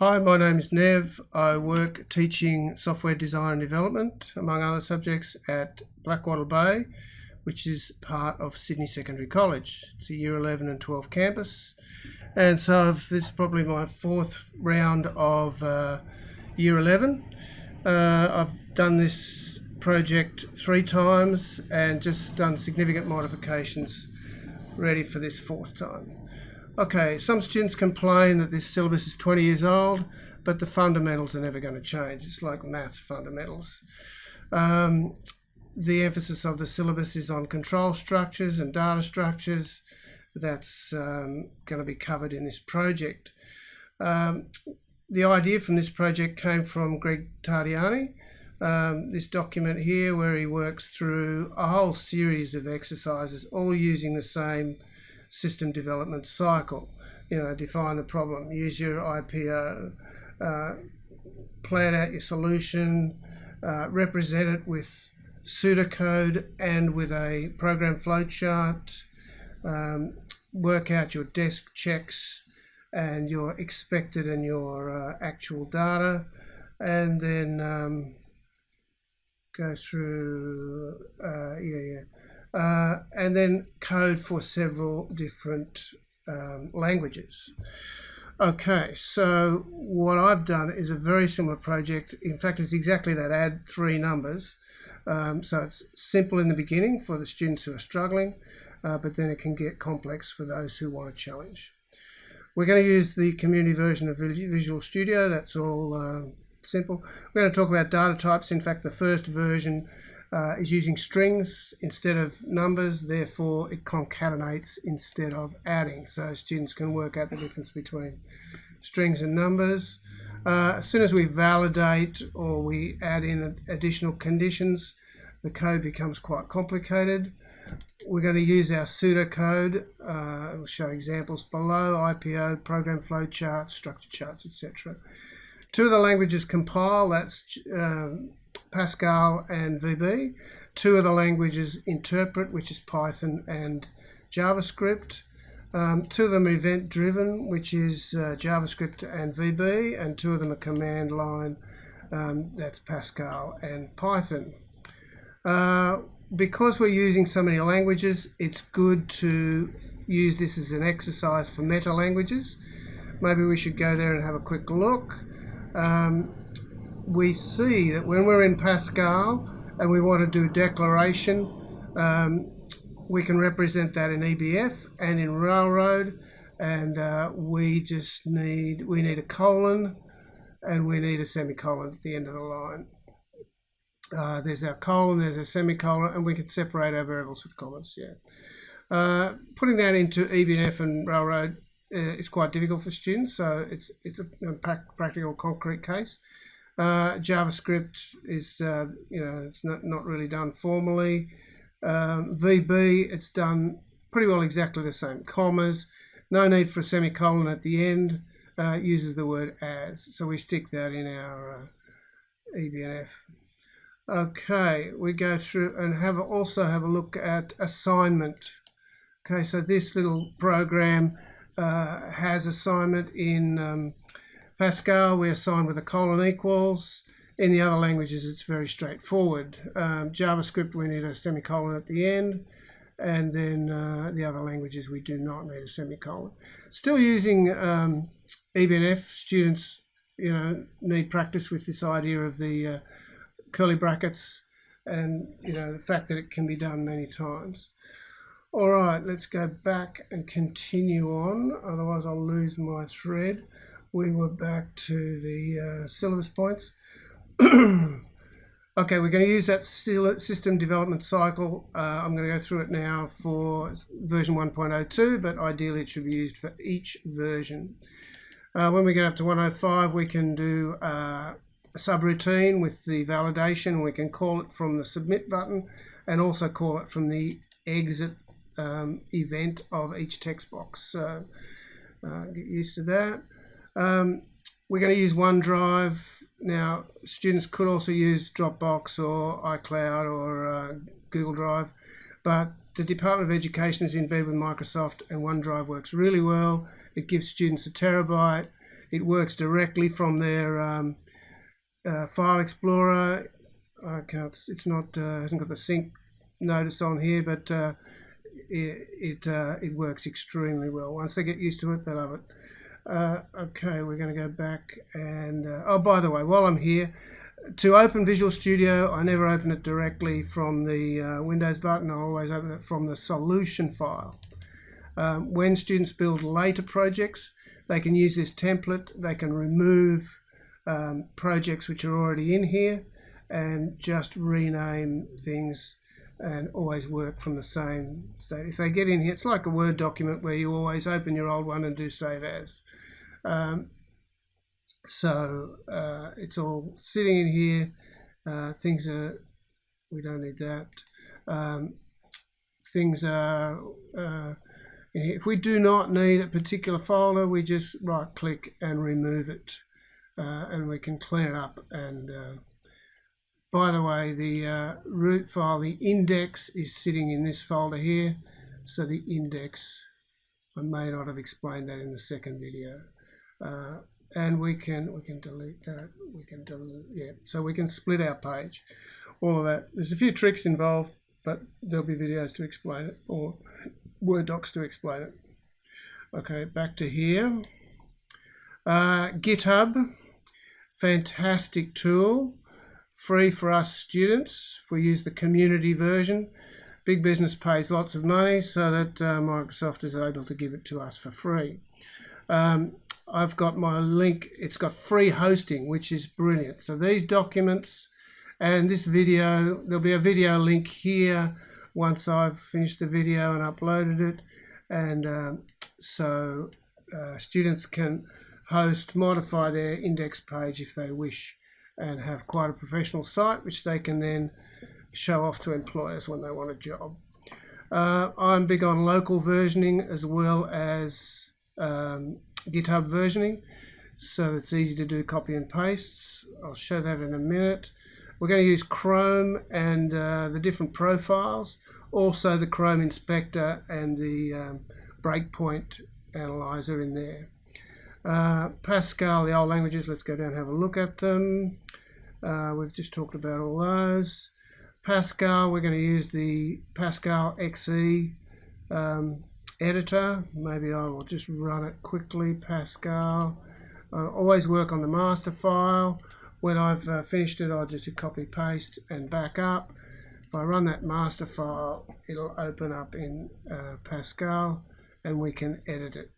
Hi, my name is Nev. I work teaching software design and development, among other subjects, at Blackwattle Bay, which is part of Sydney Secondary College. It's a Year 11 and 12 campus. And so this is probably my fourth round of Year 11. I've done this project 3 times and just done significant modifications, ready for this fourth time. Okay, some students complain that this syllabus is 20 years old, but the fundamentals are never going to change. It's like maths fundamentals. The emphasis of the syllabus is on control structures and data structures. That's going to be covered in this project. The idea from this project came from Greg Tardiani. This document here where he works through a whole series of exercises, all using the same system development cycle. Define the problem, use your IPO, plan out your solution, represent it with pseudocode and with a program flowchart, work out your desk checks and your expected and your actual data, and then go through, and then code for several different languages. Okay, so what I've done is a very similar project. In fact, it's exactly that, add 3 numbers. So it's simple in the beginning for the students who are struggling, but then it can get complex for those who want a challenge. We're going to use the community version of Visual Studio. That's all simple. We're going to talk about data types. In fact, the first version is using strings instead of numbers, therefore it concatenates instead of adding, so students can work out the difference between strings and numbers. As soon as we validate or we add in additional conditions, the code becomes quite complicated. We're going to use our pseudocode. We'll show examples below: IPO, program flowcharts, structure charts, etc. 2 of the languages compile, that's Pascal and VB. 2 of the languages interpret, which is Python and JavaScript. 2 of them are event driven, which is JavaScript and VB, and 2 of them are command line, that's Pascal and Python. Because we're using so many languages, it's good to use this as an exercise for Metalanguages. Maybe we should go there and have a quick look. We see that when we're in Pascal and we want to do declaration, we can represent that in EBNF and in Railroad, and we need a colon and we need a semicolon at the end of the line. There's our colon, there's a semicolon, and we can separate our variables with commas. Putting that into EBNF and Railroad is quite difficult for students, so it's a practical, concrete case. JavaScript is, it's not really done formally. VB, it's done pretty well exactly the same. Commas, no need for a semicolon at the end, uses the word as. So we stick that in our EBNF. Okay, we go through and also have a look at assignment. Okay, so this little program has assignment in Pascal. We assign with a colon equals. In the other languages, it's very straightforward. JavaScript, we need a semicolon at the end, and then the other languages, we do not need a semicolon. Still using EBNF, students, need practice with this idea of the curly brackets and the fact that it can be done many times. All right, let's go back and continue on, otherwise I'll lose my thread. We were back to the syllabus points. Okay, we're going to use that system development cycle. I'm going to go through it now for version 1.02, but ideally it should be used for each version. When we get up to 105, we can do a subroutine with the validation. We can call it from the submit button and also call it from the exit event of each text box. So get used to that. We're going to use OneDrive. Now, students could also use Dropbox or iCloud or Google Drive, but the Department of Education is in bed with Microsoft, and OneDrive works really well. It gives students a terabyte. It works directly from their file explorer. I can't. It's not. Hasn't got the sync notice on here, but it works extremely well. Once they get used to it, they love it. Okay, we're going to go back and oh, by the way, while I'm here, to open Visual Studio, I never open it directly from the Windows button. I always open it from the solution file. When students build later projects, they can use this template. They can remove projects which are already in here and just rename things and always work from the same state. If they get in here, it's like a Word document where you always open your old one and do save as. It's all sitting in here. Things are, we don't need that. Things are in here. If we do not need a particular folder, we just right click and remove it, and we can clean it up. And by the way, the root file, the index, is sitting in this folder here. So the index, I may not have explained that in the second video. And we can delete that. We can delete, yeah. So we can split our page. All of that. There's a few tricks involved, but there'll be videos to explain it, or Word docs to explain it. Okay, back to here. GitHub, fantastic tool, free for us students if we use the community version. Big business pays lots of money, so that Microsoft is able to give it to us for free. I've got my link. It's got free hosting, which is brilliant. So these documents and this video, there'll be a video link here once I've finished the video and uploaded it. And students can host, modify their index page if they wish, and have quite a professional site which they can then show off to employers when they want a job. I'm big on local versioning as well as GitHub versioning, so it's easy to do copy and pastes. I'll show that in a minute. We're going to use Chrome and the different profiles, also the Chrome inspector and the breakpoint analyzer in there. Pascal, the old languages, let's go down and have a look at them. We've just talked about all those. Pascal, we're going to use the Pascal XE editor. Maybe I will just run it quickly. Pascal. Always work on the master file. When I've finished it, I'll just copy paste and back up. If I run that master file, it'll open up in Pascal and we can edit it.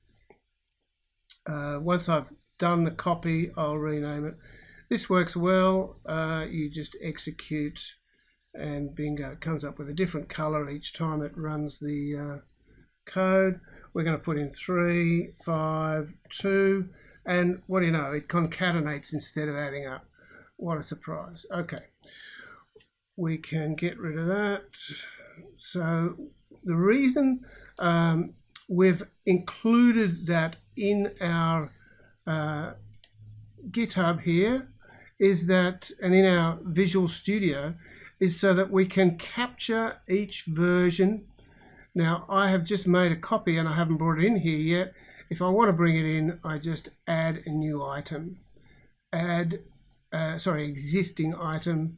Once I've done the copy, I'll rename it. This works well. You just execute and bingo, it comes up with a different color each time it runs the code. We're going to put in 3, 5, 2, and what do you know, it concatenates instead of adding up. What a surprise. Okay, we can get rid of that. So the reason we've included that in our GitHub here is that, and in our Visual Studio, is so that we can capture each version. Now, I have just made a copy and I haven't brought it in here yet. If I want to bring it in, I just add a new item. Existing item.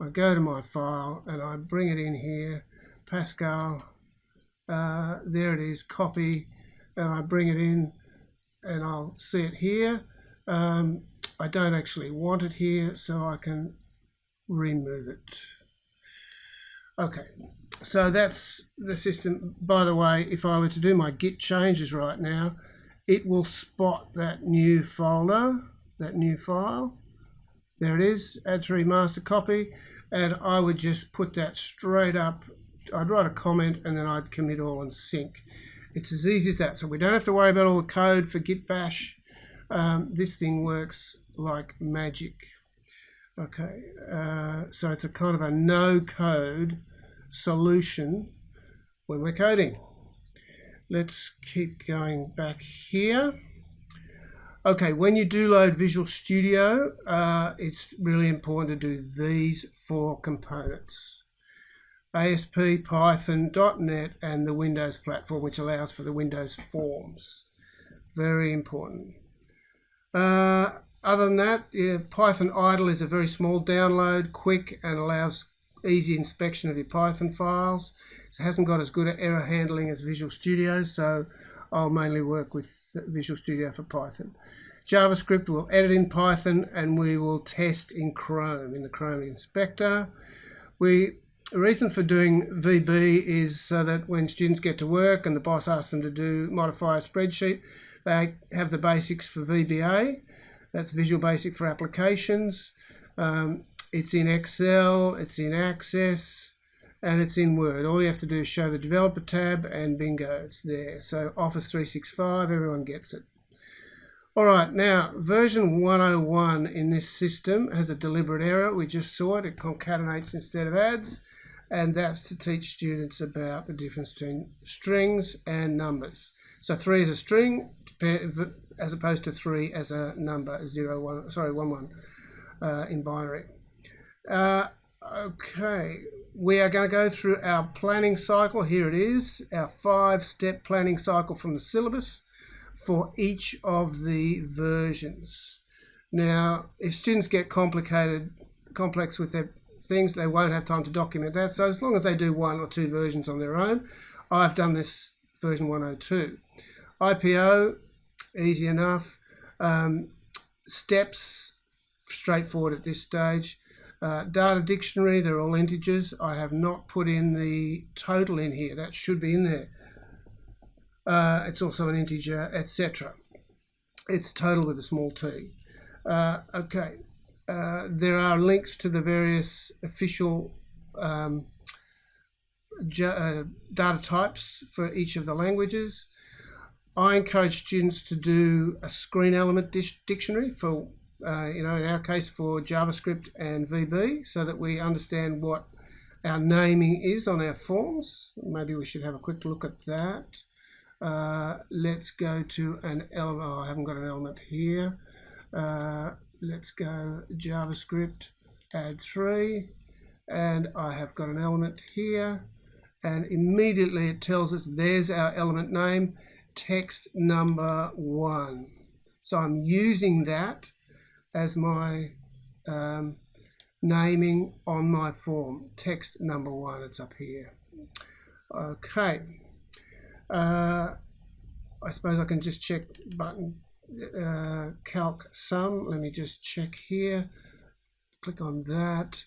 I go to my file and I bring it in here. Pascal, there it is, copy, and I bring it in and I'll see it here. I don't actually want it here, so I can remove it. Okay, so that's the system. By the way, if I were to do my Git Changes right now, it will spot that new folder, that new file. There it is, Add3 master copy, and I would just put that straight up. I'd write a comment and then I'd commit all and sync. It's as easy as that. So we don't have to worry about all the code for Git Bash. This thing works like magic. Okay, so it's a kind of a no-code solution when we're coding. Let's keep going back here. Okay, when you do load Visual Studio, it's really important to do these 4 components. ASP, Python, .NET, and the Windows platform, which allows for the Windows forms. Very important. Other than that, Python idle is a very small download, quick, and allows easy inspection of your Python files. It hasn't got as good an error handling as Visual Studio, so I'll mainly work with Visual Studio for Python. JavaScript will edit in Python, and we will test in Chrome, in the Chrome inspector. The reason for doing VB is so that when students get to work and the boss asks them to modify a spreadsheet, they have the basics for VBA. That's Visual Basic for Applications. It's in Excel, it's in Access, and it's in Word. All you have to do is show the Developer tab and bingo, it's there. So Office 365, everyone gets it. All right, now version 101 in this system has a deliberate error. We just saw it. It concatenates instead of adds, and that's to teach students about the difference between strings and numbers. So 3 is a string as opposed to 3 as a number, 1, 1 in binary. Okay, we are going to go through our planning cycle. Here it is, our 5-step planning cycle from the syllabus for each of the versions. Now, if students get complex with their things, they won't have time to document that. So as long as they do 1 or 2 versions on their own, I've done this version 102. IPO, easy enough. Steps, straightforward at this stage. Data dictionary, they're all integers. I have not put in the total in here. That should be in there. It's also an integer, etc. It's total with a small t. Okay. There are links to the various official data types for each of the languages. I encourage students to do a screen element dictionary for, in our case for JavaScript and VB, so that we understand what our naming is on our forms. Maybe we should have a quick look at that. Let's go to an element. Oh, I haven't got an element here. Let's go JavaScript, Add3, and I have got an element here, and immediately it tells us there's our element name, text number 1. So I'm using that as my naming on my form, text number 1, it's up here. Okay. I suppose I can just check button calc sum. Let me just check here. Click on that.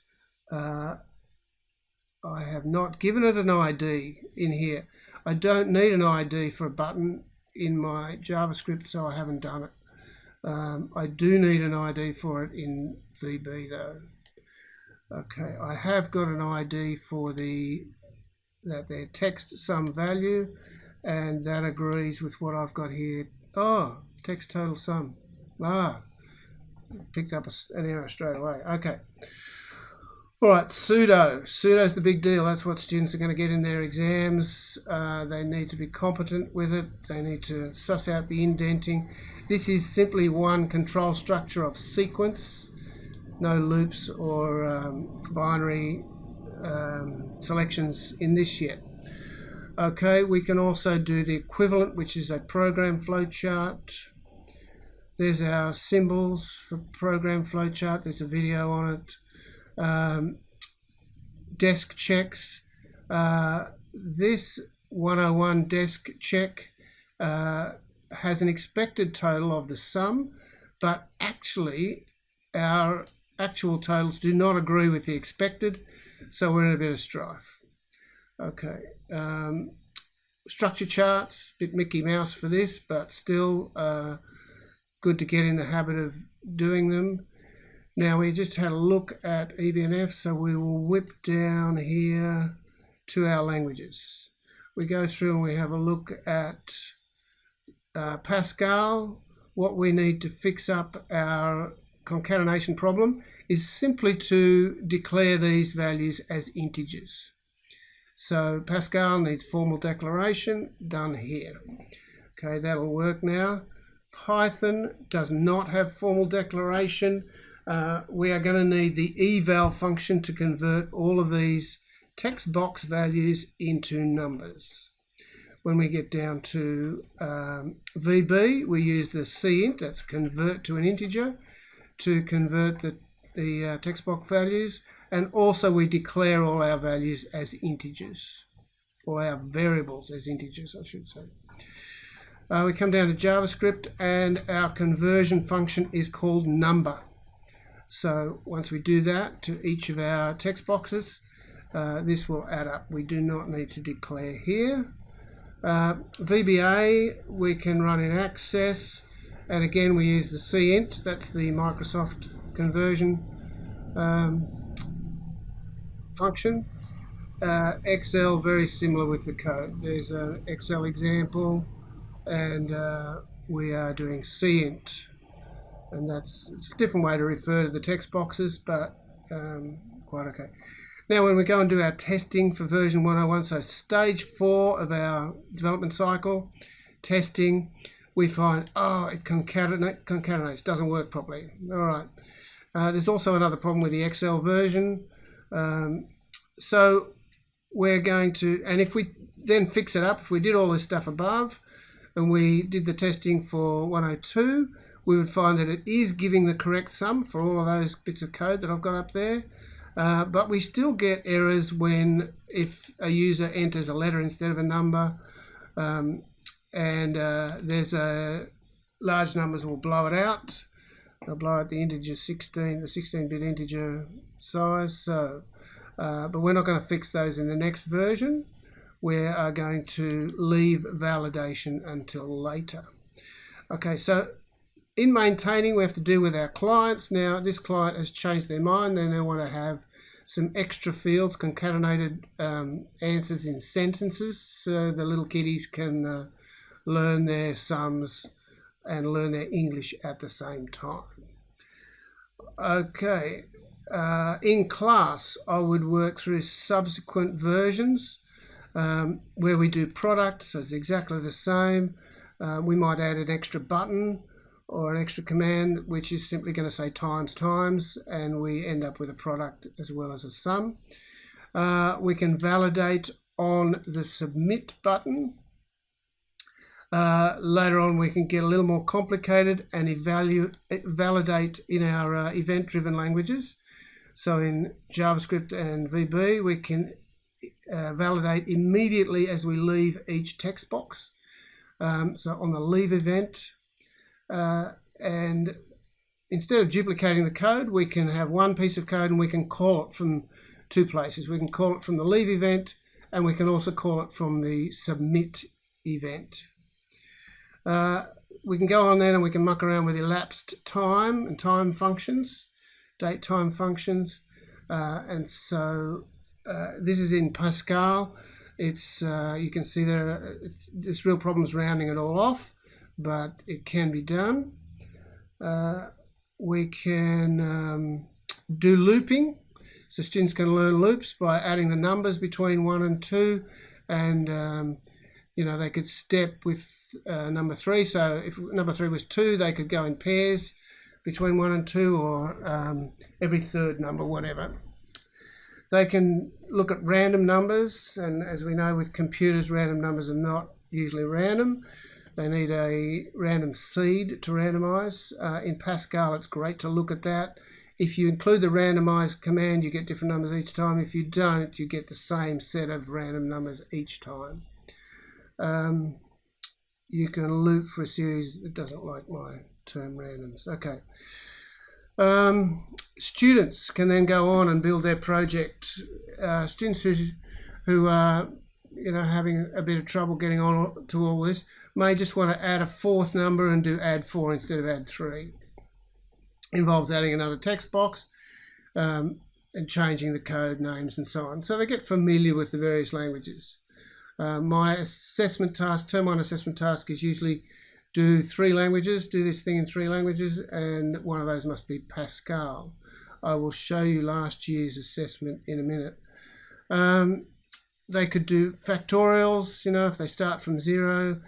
I have not given it an ID in here. I don't need an ID for a button in my JavaScript, so I haven't done it. I do need an ID for it in VB though. Okay, I have got an ID for their text sum value, and that agrees with what I've got here. Oh, text total sum. Picked up an error straight away. Okay. All right, pseudo. Pseudo's the big deal. That's what students are going to get in their exams. They need to be competent with it. They need to suss out the indenting. This is simply one control structure of sequence. No loops or binary selections in this yet. Okay, we can also do the equivalent, which is a program flowchart. There's our symbols for program flowchart. There's a video on it. Desk checks. This 101 desk check has an expected total of the sum, but actually our actual totals do not agree with the expected, so we're in a bit of strife. Okay, structure charts, bit Mickey Mouse for this, but still good to get in the habit of doing them. Now we just had a look at EBNF, so we will whip down here to our languages. We go through and we have a look at Pascal. What we need to fix up our concatenation problem is simply to declare these values as integers. So Pascal needs formal declaration, done here. Okay, that'll work now. Python does not have formal declaration. We are going to need the eval function to convert all of these text box values into numbers. when we get down to VB, we use the Cint, that's convert to an integer, to convert the text box values, and also we declare all our values as integers, all our variables as integers, I should say. We come down to JavaScript, and our conversion function is called number. So once we do that to each of our text boxes, this will add up. We do not need to declare here. VBA we can run in Access, and again we use the Cint, that's the Microsoft conversion function. Excel, very similar with the code. There's an Excel example, and we are doing Cint, and it's a different way to refer to the text boxes, but quite okay. Now when we go and do our testing for version 101, so stage 4 of our development cycle, testing, we find, it concatenates, doesn't work properly. All right. There's also another problem with the Excel version. So we're going to, and if we then fix it up, if we did all this stuff above, and we did the testing for 102, we would find that it is giving the correct sum for all of those bits of code that I've got up there. But we still get errors if a user enters a letter instead of a number, and there's large numbers will blow it out. They'll blow out the integer 16, the 16-bit integer size. So, but we're not going to fix those in the next version. We are going to leave validation until later. Okay, so in maintaining, we have to deal with our clients. Now, this client has changed their mind. They now want to have some extra fields, concatenated answers in sentences, so the little kiddies can learn their sums and learn their English at the same time. Okay, in class, I would work through subsequent versions where we do product, so it's exactly the same. We might add an extra button or an extra command, which is simply going to say times, and we end up with a product as well as a sum. We can validate on the submit button. Later on we can get a little more complicated and validate in our event-driven languages. So in JavaScript and VB we can validate immediately as we leave each text box. So on the leave event, and instead of duplicating the code, we can have one piece of code and we can call it from two places. We can call it from the leave event, and we can also call it from the submit event. We can go on then and we can muck around with elapsed time and time functions, date time functions, and so this is in Pascal. It's you can see there's real problems rounding it all off, but it can be done. We can do looping, so students can learn loops by adding the numbers between 1 and 2, and you know, they could step with number 3. So if number 3 was 2, they could go in pairs between 1 and 2, or every third number, whatever. They can look at random numbers, and as we know with computers, random numbers are not usually random. They need a random seed to randomize. In Pascal, it's great to look at that. If you include the randomize command, you get different numbers each time. If you don't, you get the same set of random numbers each time. You can loop for a series. It doesn't like my term randoms. Okay. Students can then go on and build their project. Students who are having a bit of trouble getting on to all this may just want to add a fourth number and do add4 instead of add3. Involves adding another text box and changing the code names and so on. So they get familiar with the various languages. My assessment task, term 1 assessment task, is usually do 3 languages, do this thing in 3 languages, and one of those must be Pascal. I will show you last year's assessment in a minute. They could do factorials, if they start from 0.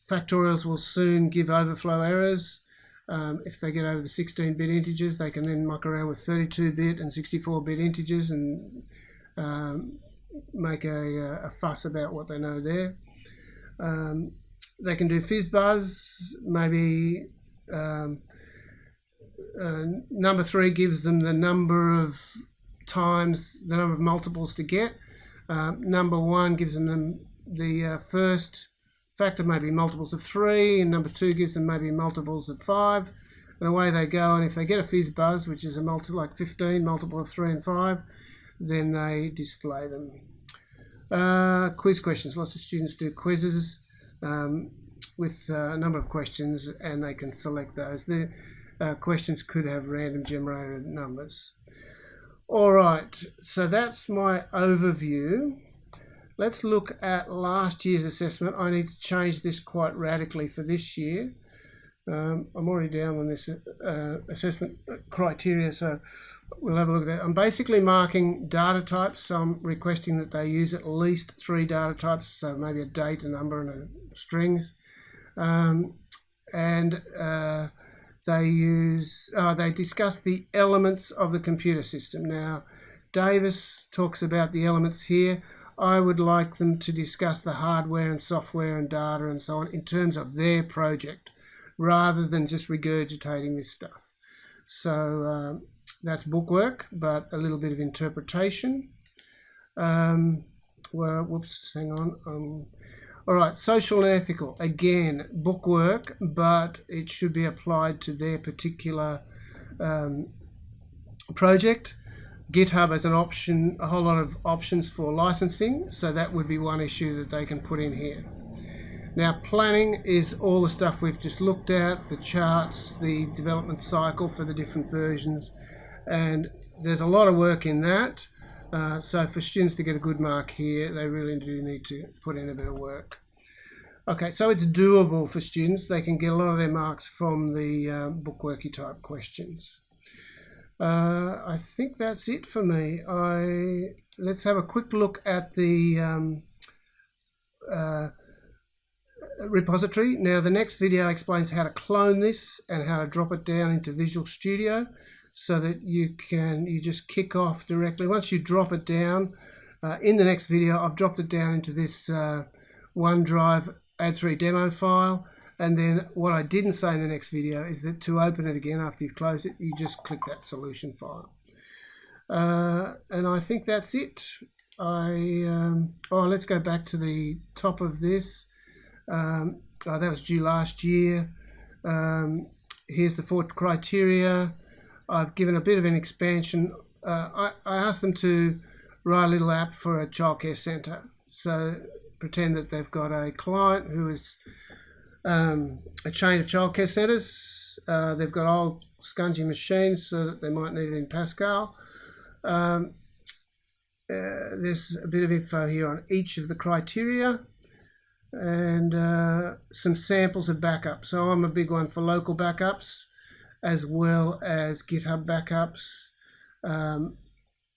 Factorials will soon give overflow errors. If they get over the 16-bit integers, they can then muck around with 32-bit and 64-bit integers and make a fuss about what they know there. They can do FizzBuzz, maybe number 3 gives them the number of times, the number of multiples to get. Number 1 gives them the first factor, maybe multiples of 3, and number 2 gives them maybe multiples of 5, and away they go. And if they get a FizzBuzz, which is a multiple like 15, multiple of 3 and 5, then they display them. Quiz questions. Lots of students do quizzes with a number of questions, and they can select those. The questions could have random generated numbers. All right, so that's my overview. Let's look at last year's assessment. I need to change this quite radically for this year. I'm already down on this assessment criteria, so we'll have a look at that. I'm basically marking data types, so I'm requesting that they use at least 3 data types, so maybe a date, a number, and a strings. They discuss the elements of the computer system. Now, Davis talks about the elements here. I would like them to discuss the hardware and software and data and so on in terms of their project, rather than just regurgitating this stuff. So that's bookwork, but a little bit of interpretation. Whoops, hang on. All right, social and ethical. Again, bookwork, but it should be applied to their particular project. GitHub has an option, a whole lot of options for licensing, so that would be one issue that they can put in here. Now, planning is all the stuff we've just looked at, the charts, the development cycle for the different versions, and there's a lot of work in that. So for students to get a good mark here, they really do need to put in a bit of work. Okay, so it's doable for students. They can get a lot of their marks from the bookworky type questions. I think that's it for me. Let's have a quick look at the repository. Now, the next video explains how to clone this and how to drop it down into Visual Studio, so that you just kick off directly. Once you drop it down, in the next video, I've dropped it down into this OneDrive Add3 demo file. And then what I didn't say in the next video is that to open it again after you've closed it, you just click that solution file. And I think that's it. Let's go back to the top of this. That was due last year. Here's the 4 criteria. I've given a bit of an expansion. I asked them to write a little app for a childcare centre. So pretend that they've got a client who is a chain of childcare centres. They've got old scungy machines, so that they might need it in Pascal. There's a bit of info here on each of the criteria, and some samples of backup. So I'm a big one for local backups, as well as GitHub backups.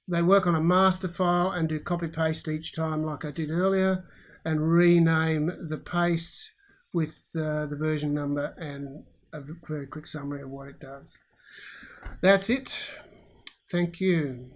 They work on a master file and do copy paste each time like I did earlier, and rename the paste with the version number and a very quick summary of what it does. That's it. Thank you.